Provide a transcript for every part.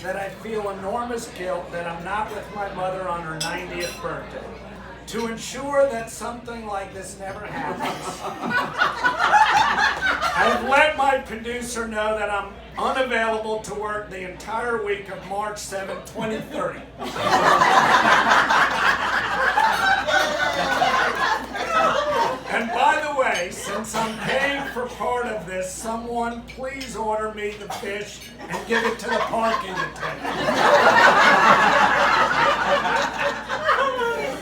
that I feel enormous guilt that I'm not with my mother on her 90th birthday. To ensure that something like this never happens, I've let my producer know that I'm unavailable to work the entire week of March 7, 2030. And by the way, since I'm paying for part of this, someone please order me the fish and give it to the parking attendant.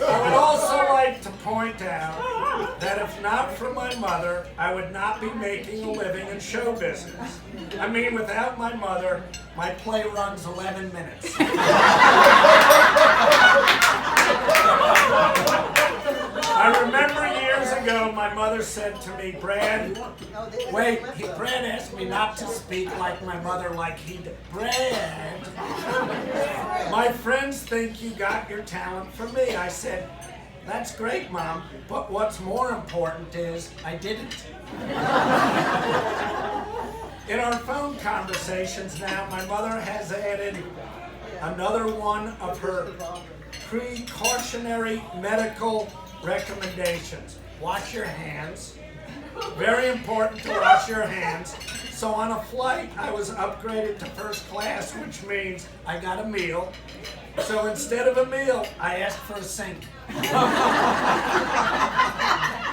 I would also like to point out that if not for my mother, I would not be making a living in show business. I mean, without my mother, my play runs 11 minutes. I remember years ago, my mother said to me, Brad asked me not to speak like my mother like he did. Brad, my friends think you got your talent from me. I said, that's great, Mom, but what's more important is I didn't. In our phone conversations now, my mother has added another one of her precautionary medical recommendations. Wash your hands. Very important to wash your hands. So on a flight, I was upgraded to first class, which means I got a meal. So instead of a meal, I asked for a sink.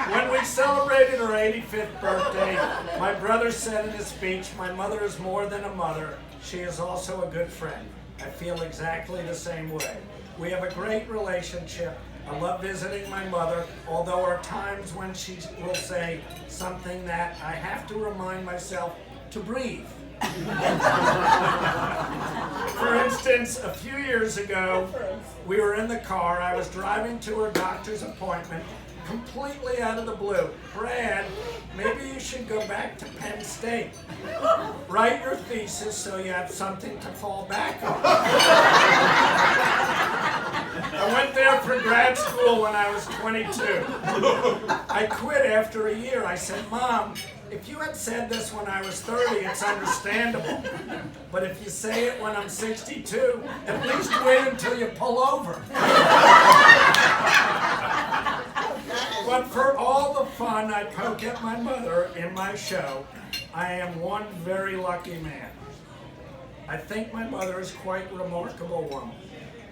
When we celebrated her 85th birthday, my brother said in his speech, my mother is more than a mother. She is also a good friend. I feel exactly the same way. We have a great relationship. I love visiting my mother, although there are times when she will say something that I have to remind myself to breathe. For instance, a few years ago, we were in the car. I was driving to her doctor's appointment, completely out of the blue. Brad, maybe you should go back to Penn State. Write your thesis so you have something to fall back on. I went there for grad school when I was 22. I quit after a year. I said, Mom, if you had said this when I was 30, it's understandable. But if you say it when I'm 62, at least wait until you pull over. But for all the fun I poke at my mother in my show, I am one very lucky man. I think my mother is quite a remarkable woman.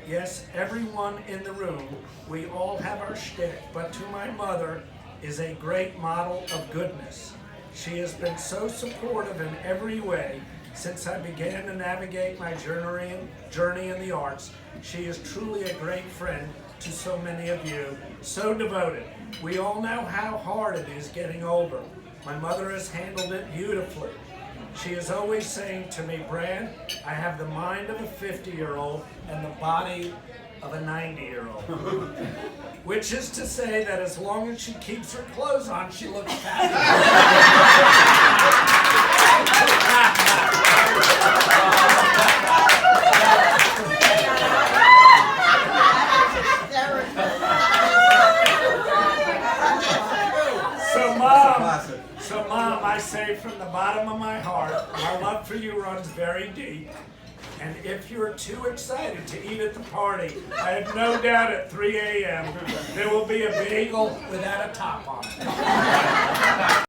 Yes, everyone in the room, we all have our shtick, but to my mother is a great model of goodness. She has been so supportive in every way since I began to navigate my journey in the arts. She is truly a great friend to so many of you, so devoted. We all know how hard it is getting older. My mother has handled it beautifully. She is always saying to me, Brad, I have the mind of a 50-year-old and the body of a 90-year-old. Which is to say that as long as she keeps her clothes on, she looks fabulous. So Mom, I say from the bottom of my heart, my love for you runs very deep. And if you're too excited to eat at the party, I have no doubt at 3 a.m. there will be a bagel without a top on it.